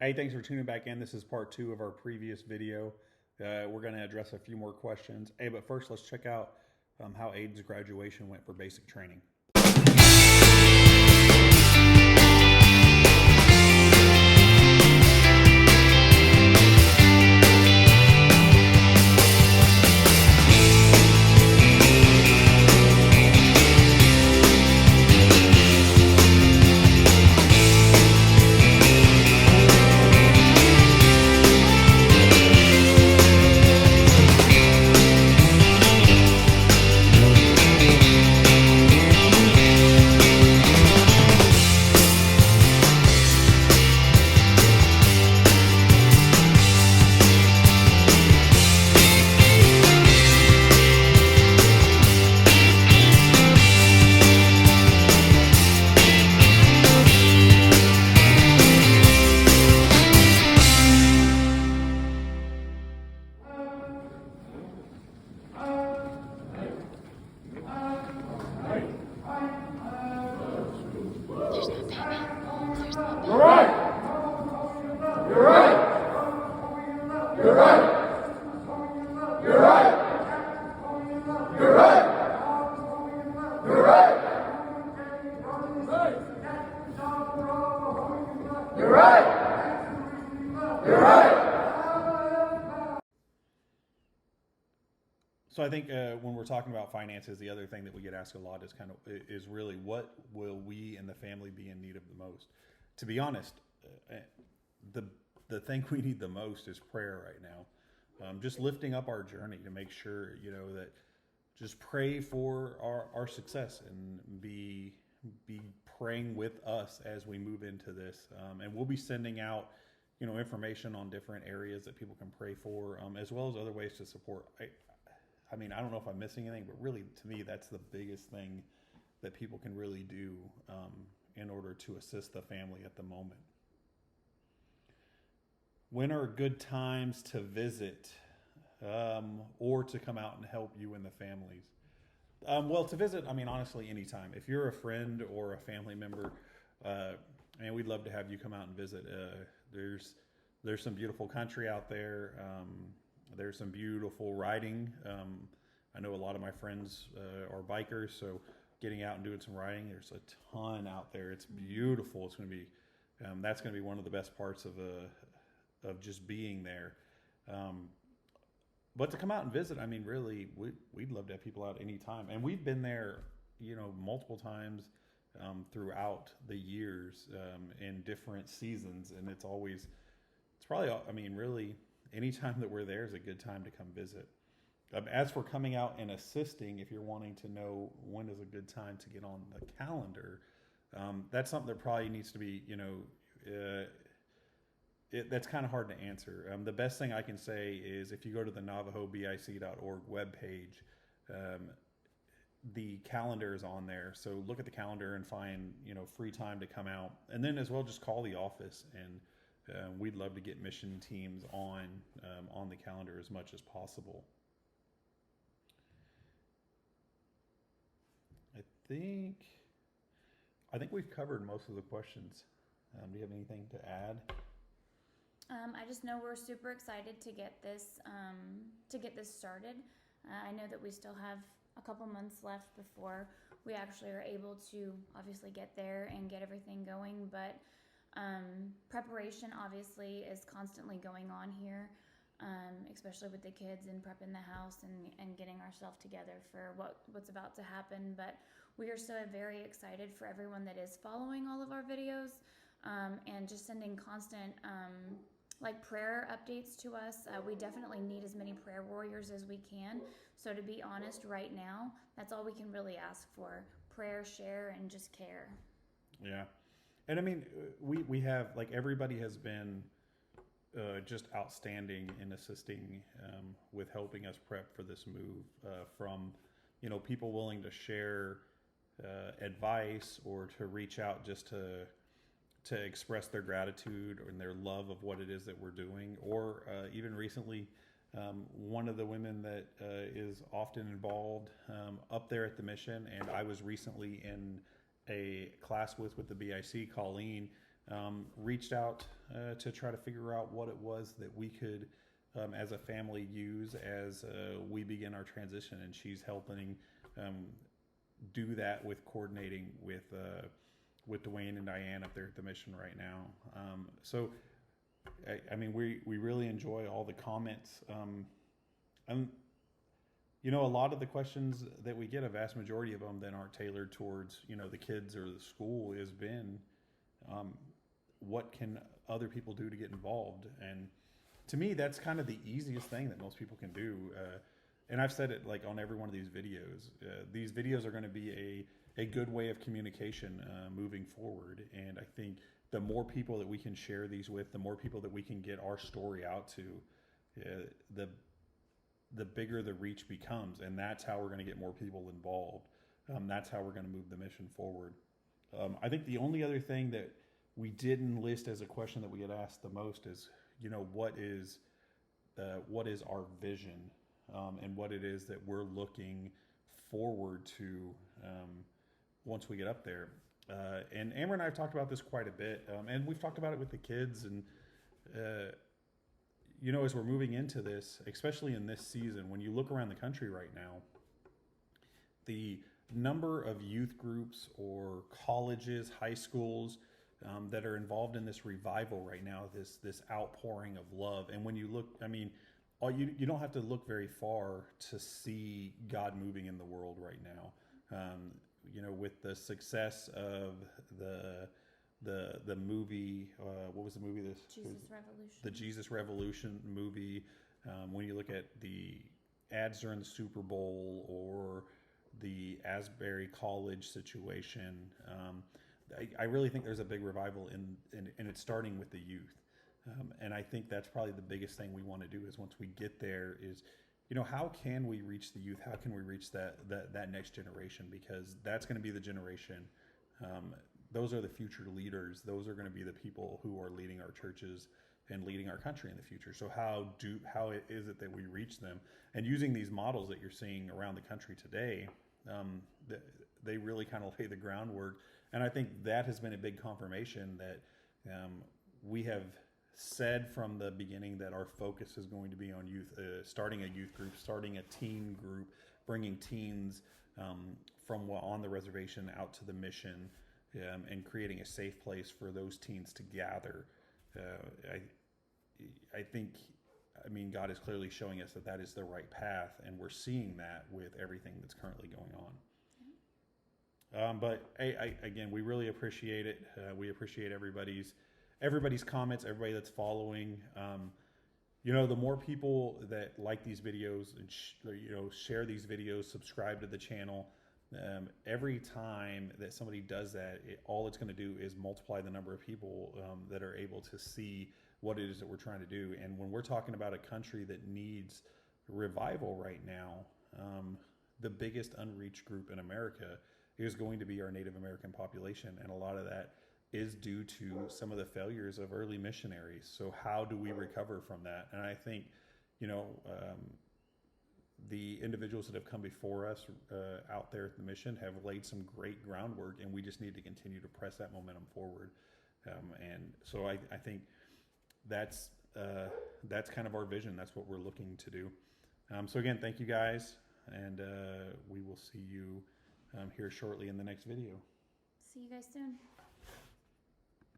Hey, thanks for tuning back in. This is part two of our previous video. We're going to address a few more questions. Hey, but first, let's check out how Aiden's graduation went for basic training. You're right. You're right. You're right. You're right. You're right. You're right. You're right. You're right. So I think when we're talking about finances, the other thing that we get asked a lot is really what will we and the family be in need of the most? To be honest, the the thing we need the most is prayer right now. Just lifting up our journey to make sure that just pray for our success and be praying with us as we move into this. And we'll be sending out information on different areas that people can pray for, as well as other ways to support. I mean, I don't know if I'm missing anything, but really, to me, that's the biggest thing that people can really do in order to assist the family at the moment. When are good times to visit or to come out and help you and the families? Well, to visit, I mean, honestly, anytime. If you're a friend or a family member, and we'd love to have you come out and visit. There's some beautiful country out there. There's some beautiful riding. I know a lot of my friends are bikers, so getting out and doing some riding, there's a ton out there. It's beautiful. It's going to be that's going to be one of the best parts of just being there. But to come out and visit, I mean, really, we'd love to have people out anytime. And we've been there, multiple times throughout the years in different seasons. And it's probably, I mean, really, anytime that we're there is a good time to come visit. As for coming out and assisting, if you're wanting to know when is a good time to get on the calendar, that's something that probably needs to be, that's kind of hard to answer. The best thing I can say is if you go to the NavajoBIC.org webpage, the calendar is on there. So look at the calendar and find, free time to come out. And then as well, just call the office, and we'd love to get mission teams on the calendar as much as possible. I think we've covered most of the questions. Do you have anything to add? I just know we're super excited to get this started. I know that we still have a couple months left before we actually are able to obviously get there and get everything going, but preparation obviously is constantly going on here, especially with the kids and prepping the house and getting ourselves together for what's about to happen. But we are so very excited for everyone that is following all of our videos and just sending constant prayer updates to us. We definitely need as many prayer warriors as we can. So to be honest, right now, that's all we can really ask for: prayer, share, and just care. Yeah. And I mean, we have, everybody has been just outstanding in assisting with helping us prep for this move, from, people willing to share advice or to reach out just to express their gratitude and their love of what it is that we're doing. Or even recently, one of the women that is often involved up there at the mission, and I was recently in a class with the BIC, Colleen, reached out to try to figure out what it was that we could, as a family, use as we begin our transition. And she's helping do that with coordinating with Dwayne and Diane up there at the mission right now. So, I mean, we really enjoy all the comments. And you know, a lot of the questions that we get, a vast majority of them, then aren't tailored towards, you know, the kids or the school. Has been, what can other people do to get involved? And to me, that's kind of the easiest thing that most people can do. And I've said it like on every one of these videos. These videos are going to be a good way of communication moving forward. And I think the more people that we can share these with, the more people that we can get our story out to, the bigger the reach becomes. And that's how we're going to get more people involved. That's how we're going to move the mission forward. I think the only other thing that we didn't list as a question that we had asked the most is, you know, what is our vision, and what it is that we're looking forward to once we get up there. And Amber and I have talked about this quite a bit, and we've talked about it with the kids. And you know, as we're moving into this, especially in this season, when you look around the country right now, the number of youth groups or colleges, high schools that are involved in this revival right now, this outpouring of love. And when you look, I mean, you don't have to look very far to see God moving in the world right now. You know, with the success of the movie, what was the movie? Jesus Revolution. The Jesus Revolution movie. When you look at the ads during the Super Bowl or the Asbury College situation, I really think there's a big revival and it's starting with the youth. And I think that's probably the biggest thing we want to do is once we get there is, you know, how can we reach the youth? How can we reach that next generation? Because that's going to be the generation. Those are the future leaders. Those are going to be the people who are leading our churches and leading our country in the future. So how is it that we reach them? And using these models that you're seeing around the country today, they really kind of lay the groundwork. And I think that has been a big confirmation that we have said from the beginning that our focus is going to be on youth, starting a youth group, starting a teen group, bringing teens from on the reservation out to the mission, and creating a safe place for those teens to gather. I think, I mean, God is clearly showing us that is the right path, and we're seeing that with everything that's currently going on. But again, we really appreciate it. We appreciate everybody's comments, everybody that's following. You know, the more people that like these videos and you know, share these videos, subscribe to the channel. Every time that somebody does that, all it's going to do is multiply the number of people that are able to see what it is that we're trying to do. And when we're talking about a country that needs revival right now, the biggest unreached group in America is going to be our Native American population. And a lot of that is due to some of the failures of early missionaries. So how do we recover from that? And I think, you know, the individuals that have come before us out there at the mission have laid some great groundwork, and we just need to continue to press that momentum forward. And so I think that's kind of our vision. That's what we're looking to do. So again, thank you guys, and we will see you here shortly in the next video. See you guys soon.